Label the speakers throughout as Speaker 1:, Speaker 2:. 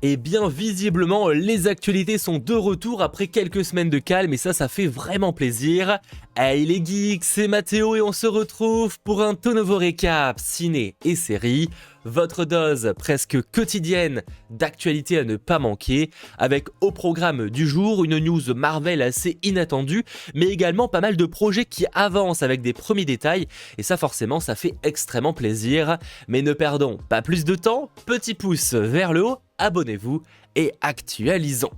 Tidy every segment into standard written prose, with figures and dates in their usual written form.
Speaker 1: Eh bien, visiblement, les actualités sont de retour après quelques semaines de calme et ça fait vraiment plaisir. Hey les geeks, c'est Mathéo et on se retrouve pour un tout nouveau récap ciné et série. Votre dose presque quotidienne d'actualités à ne pas manquer, avec au programme du jour une news Marvel assez inattendue, mais également pas mal de projets qui avancent avec des premiers détails, et ça forcément ça fait extrêmement plaisir. Mais ne perdons pas plus de temps, petit pouce vers le haut, abonnez-vous et actualisons.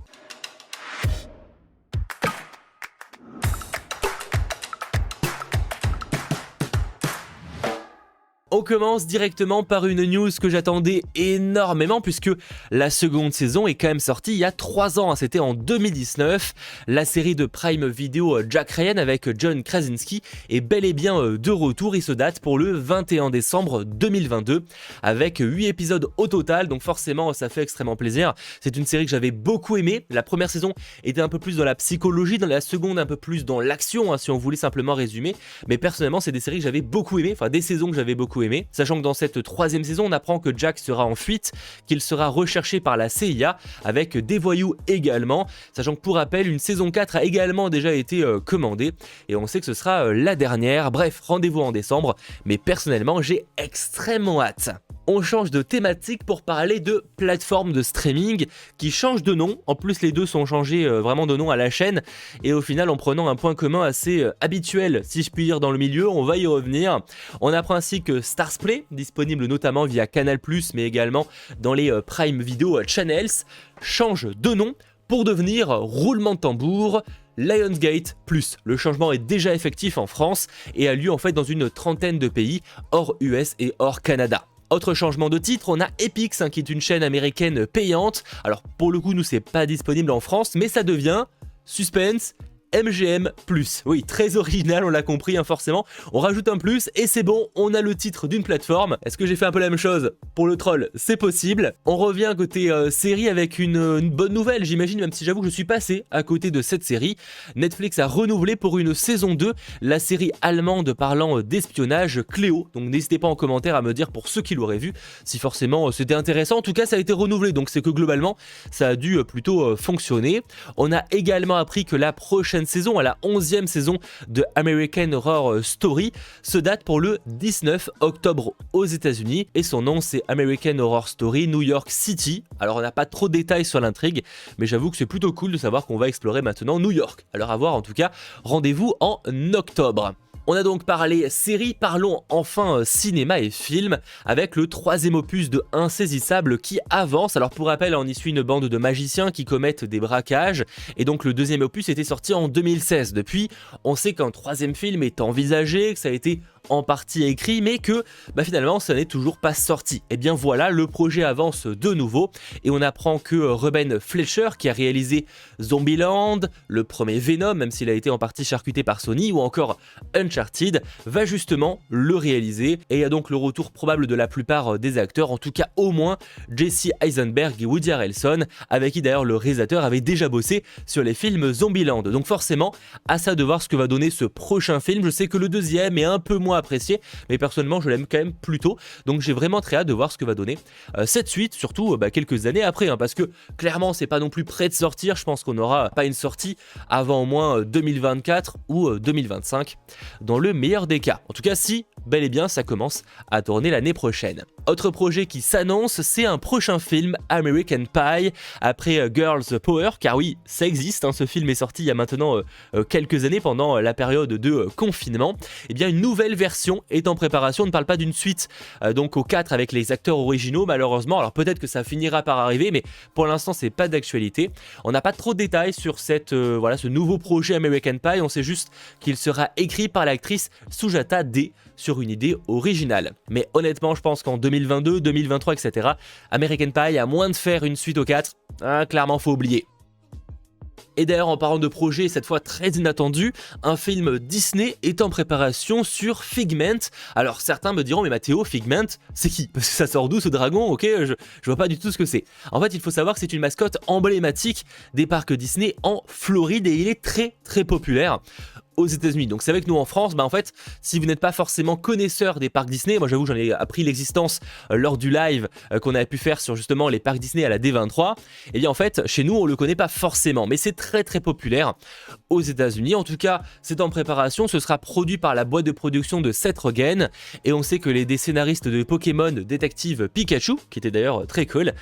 Speaker 1: On commence directement par une news que j'attendais énormément puisque la seconde saison est quand même sortie il y a 3 ans, c'était en 2019. La série de Prime Video Jack Ryan avec John Krasinski est bel et bien de retour et se date pour le 21 décembre 2022 avec 8 épisodes au total, donc forcément ça fait extrêmement plaisir. C'est une série que j'avais beaucoup aimée. La première saison était un peu plus dans la psychologie, dans la seconde un peu plus dans l'action, si on voulait simplement résumer, mais personnellement c'est des séries que j'avais beaucoup aimées, enfin des saisons que j'avais beaucoup aimé, sachant que dans cette troisième saison on apprend que Jack sera en fuite, qu'il sera recherché par la CIA avec des voyous également, sachant que pour rappel une saison 4 a également déjà été commandée et on sait que ce sera la dernière. Bref, rendez-vous en décembre, mais personnellement j'ai extrêmement hâte. On change de thématique pour parler de plateformes de streaming qui changent de nom. En plus les deux sont changés vraiment de nom à la chaîne et au final en prenant un point commun assez habituel si je puis dire dans le milieu, on va y revenir. On apprend ainsi que Starzplay, disponible notamment via Canal+, mais également dans les Prime Video Channels, change de nom pour devenir, roulement de tambour, Lionsgate+. Le changement est déjà effectif en France et a lieu en fait dans une trentaine de pays hors US et hors Canada. Autre changement de titre, on a Epix qui est une chaîne américaine payante. Alors pour le coup nous c'est pas disponible en France, mais ça devient Suspense MGM+. Oui, très original, on l'a compris forcément. On rajoute un plus et c'est bon, on a le titre d'une plateforme. Est-ce que j'ai fait un peu la même chose pour le troll? C'est possible. On revient côté série avec une bonne nouvelle, j'imagine, même si j'avoue que je suis passé à côté de cette série. Netflix a renouvelé pour une saison 2 la série allemande parlant d'espionnage Cléo. Donc n'hésitez pas en commentaire à me dire pour ceux qui l'auraient vu si forcément c'était intéressant. En tout cas, ça a été renouvelé, donc c'est que globalement, ça a dû plutôt fonctionner. On a également appris que la prochaine saison, à la 11e saison de American Horror Story, se date pour le 19 octobre aux États-Unis et son nom c'est American Horror Story New York City. Alors on n'a pas trop de détails sur l'intrigue, mais j'avoue que c'est plutôt cool de savoir qu'on va explorer maintenant New York. Alors à voir en tout cas, rendez-vous en octobre. On a donc parlé série, parlons enfin cinéma et film avec le 3e opus de Insaisissable qui avance. Alors pour rappel, on y suit une bande de magiciens qui commettent des braquages et donc le 2e opus était sorti en 2016. Depuis, on sait qu'un 3e film est envisagé, que ça a été en partie écrit, mais que finalement ça n'est toujours pas sorti. Et bien voilà, le projet avance de nouveau et on apprend que Ruben Fleischer, qui a réalisé Zombieland, le premier Venom, même s'il a été en partie charcuté par Sony, ou encore Uncharted, va justement le réaliser et il y a donc le retour probable de la plupart des acteurs, en tout cas au moins Jesse Eisenberg et Woody Harrelson, avec qui d'ailleurs le réalisateur avait déjà bossé sur les films Zombieland. Donc forcément, à ça de voir ce que va donner ce prochain film. Je sais que le 2e est un peu moins apprécié, mais personnellement je l'aime quand même plutôt, donc j'ai vraiment très hâte de voir ce que va donner cette suite, surtout quelques années après, parce que clairement c'est pas non plus prêt de sortir. Je pense qu'on n'aura pas une sortie avant au moins 2024 ou 2025 dans le meilleur des cas. En tout cas, si bel et bien ça commence à tourner l'année prochaine. Autre projet qui s'annonce, c'est un prochain film, American Pie, après Girls Power, car oui, ça existe, ce film est sorti il y a maintenant quelques années pendant la période de confinement. Et bien une nouvelle version est en préparation, on ne parle pas d'une suite donc aux 4 avec les acteurs originaux malheureusement, alors peut-être que ça finira par arriver, mais pour l'instant c'est pas d'actualité. On n'a pas trop de détails sur ce nouveau projet American Pie, on sait juste qu'il sera écrit par l'actrice Sujata D sur une idée originale. Mais honnêtement, je pense qu'en 2022, 2023, etc., American Pie, à moins de faire une suite aux 4, clairement faut oublier. Et d'ailleurs, en parlant de projet cette fois très inattendu, un film Disney est en préparation sur Figment. Alors certains me diront, mais Mathéo, Figment, c'est qui? Parce que ça sort d'où ce dragon? Ok, je vois pas du tout ce que c'est. En fait, il faut savoir que c'est une mascotte emblématique des parcs Disney en Floride et il est très très populaire. aux États-Unis. Donc c'est vrai que nous en France, en fait, si vous n'êtes pas forcément connaisseur des parcs Disney, moi j'avoue j'en ai appris l'existence lors du live qu'on avait pu faire sur justement les parcs Disney à la D23, et bien en fait chez nous on le connaît pas forcément, mais c'est très populaire aux États-Unis. En tout cas c'est en préparation, ce sera produit par la boîte de production de Seth Rogen, et on sait que des scénaristes de Pokémon Détective Pikachu, qui était d'ailleurs très cool,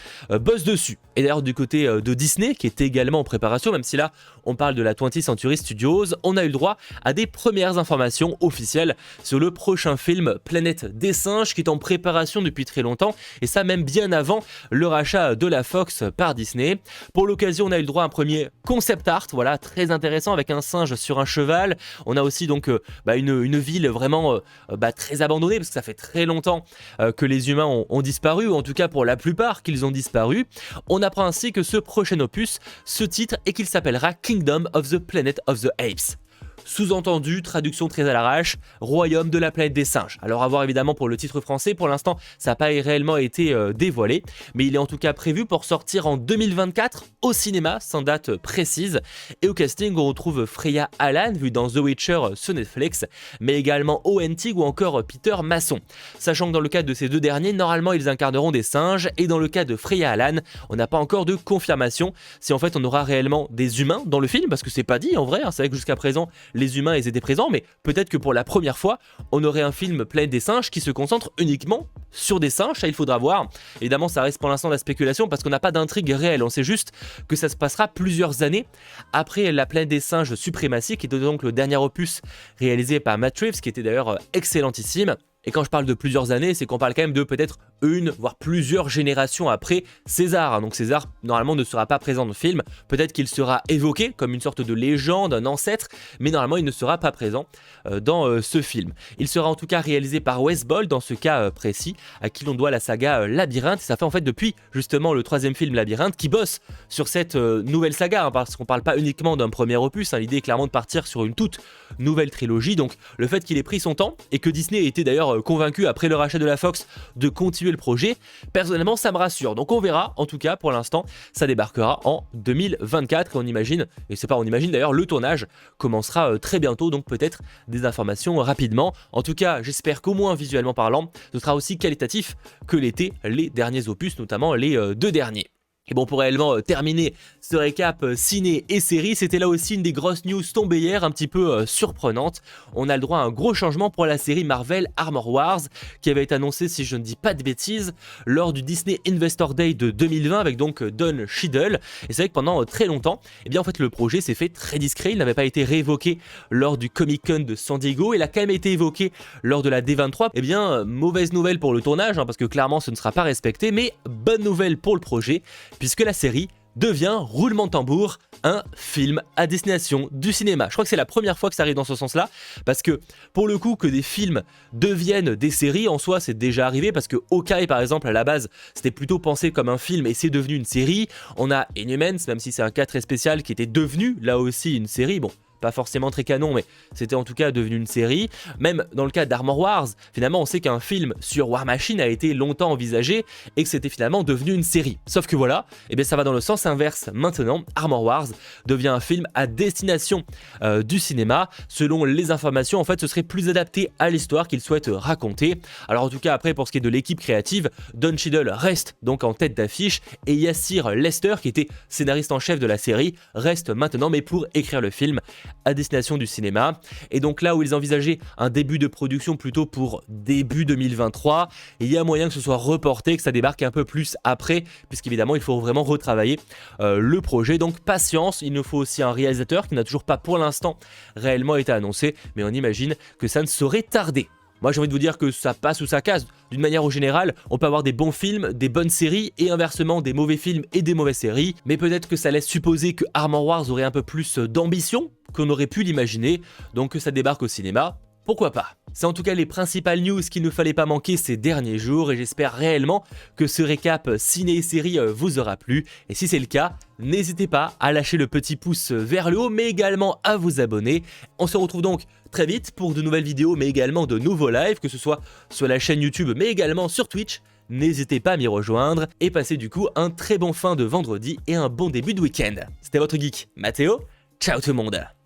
Speaker 1: bossent dessus. Et d'ailleurs du côté de Disney, qui est également en préparation, même si là on parle de la 20th Century Studios, on a eu le droit à des premières informations officielles sur le prochain film Planète des Singes, qui est en préparation depuis très longtemps, et ça même bien avant le rachat de la Fox par Disney. Pour l'occasion, on a eu le droit à un premier concept art, voilà, très intéressant, avec un singe sur un cheval. On a aussi donc une ville vraiment très abandonnée, parce que ça fait très longtemps que les humains ont disparu, ou en tout cas pour la plupart qu'ils ont disparu. On apprend ainsi que ce prochain opus se titre et qu'il s'appellera Kingdom of the Planet of the Apes. Sous-entendu, traduction très à l'arrache, Royaume de la planète des singes. Alors à voir évidemment pour le titre français, pour l'instant ça n'a pas réellement été dévoilé, mais il est en tout cas prévu pour sortir en 2024 au cinéma, sans date précise. Et au casting on retrouve Freya Allan, vue dans The Witcher sur Netflix, mais également Owen Teague ou encore Peter Masson. Sachant que dans le cas de ces deux derniers, normalement ils incarneront des singes, et dans le cas de Freya Allan, on n'a pas encore de confirmation si en fait on aura réellement des humains dans le film, parce que c'est pas dit en vrai, hein. C'est vrai que jusqu'à présent les humains ils étaient présents, mais peut-être que pour la première fois on aurait un film plein des singes qui se concentre uniquement sur des singes, ça il faudra voir. Évidemment ça reste pour l'instant de la spéculation parce qu'on n'a pas d'intrigue réelle, on sait juste que ça se passera plusieurs années après la planète des singes Suprématie, qui était donc le dernier opus réalisé par Matt Reeves, qui était d'ailleurs excellentissime. Et quand je parle de plusieurs années, c'est qu'on parle quand même de peut-être une, voire plusieurs générations après César. Donc César, normalement, ne sera pas présent dans le film. Peut-être qu'il sera évoqué comme une sorte de légende, un ancêtre, mais normalement, il ne sera pas présent dans ce film. Il sera en tout cas réalisé par Wes Ball, dans ce cas précis, à qui l'on doit la saga Labyrinthe. Et ça fait en fait depuis, justement, le 3e film Labyrinthe, qui bosse sur cette nouvelle saga, hein, parce qu'on parle pas uniquement d'un premier opus. Hein, l'idée est clairement de partir sur une toute nouvelle trilogie. Donc le fait qu'il ait pris son temps, et que Disney ait été d'ailleurs convaincu après le rachat de la Fox de continuer le projet, personnellement ça me rassure. Donc on verra, en tout cas pour l'instant ça débarquera en 2024, et on imagine, et c'est pas on imagine d'ailleurs, le tournage commencera très bientôt, donc peut-être des informations rapidement. En tout cas j'espère qu'au moins visuellement parlant ce sera aussi qualitatif que l'étaient les derniers opus, notamment les deux derniers. Et bon, pour réellement terminer ce récap ciné et série, c'était là aussi une des grosses news tombées hier, un petit peu surprenante. On a le droit à un gros changement pour la série Marvel Armor Wars, qui avait été annoncée, si je ne dis pas de bêtises, lors du Disney Investor Day de 2020, avec donc Don Cheadle. Et c'est vrai que pendant très longtemps, eh bien en fait le projet s'est fait très discret, il n'avait pas été réévoqué lors du Comic Con de San Diego, il a quand même été évoqué lors de la D23. Eh bien, mauvaise nouvelle pour le tournage, hein, parce que clairement ce ne sera pas respecté, mais bonne nouvelle pour le projet, puisque la série devient, roulement de tambour, un film à destination du cinéma. Je crois que c'est la première fois que ça arrive dans ce sens-là, parce que pour le coup que des films deviennent des séries, en soi c'est déjà arrivé, parce que Hawkeye par exemple à la base c'était plutôt pensé comme un film et c'est devenu une série. On a Inhumans, même si c'est un cas très spécial, qui était devenu là aussi une série, bon, pas forcément très canon, mais c'était en tout cas devenu une série. Même dans le cas d'Armor Wars, finalement on sait qu'un film sur War Machine a été longtemps envisagé et que c'était finalement devenu une série. Sauf que voilà, et bien ça va dans le sens inverse maintenant. Armor Wars devient un film à destination du cinéma. Selon les informations, en fait ce serait plus adapté à l'histoire qu'il souhaite raconter. Alors en tout cas après, pour ce qui est de l'équipe créative, Don Cheadle reste donc en tête d'affiche, et Yassir Lester, qui était scénariste en chef de la série, reste maintenant, mais pour écrire le film à destination du cinéma. Et donc là où ils envisageaient un début de production plutôt pour début 2023, il y a moyen que ce soit reporté, que ça débarque un peu plus après, puisqu'évidemment il faut vraiment retravailler le projet. Donc patience, il nous faut aussi un réalisateur qui n'a toujours pas pour l'instant réellement été annoncé, mais on imagine que ça ne saurait tarder. Moi j'ai envie de vous dire que ça passe ou ça casse. D'une manière au général, on peut avoir des bons films, des bonnes séries, et inversement des mauvais films et des mauvaises séries. Mais peut-être que ça laisse supposer que Armor Wars aurait un peu plus d'ambition qu'on aurait pu l'imaginer, donc que ça débarque au cinéma, pourquoi pas. C'est en tout cas les principales news qu'il ne fallait pas manquer ces derniers jours, et j'espère réellement que ce récap ciné et série vous aura plu. Et si c'est le cas, n'hésitez pas à lâcher le petit pouce vers le haut, mais également à vous abonner. On se retrouve donc très vite pour de nouvelles vidéos, mais également de nouveaux lives, que ce soit sur la chaîne YouTube, mais également sur Twitch. N'hésitez pas à m'y rejoindre, et passez du coup un très bon fin de vendredi et un bon début de week-end. C'était votre geek Mathéo, ciao tout le monde.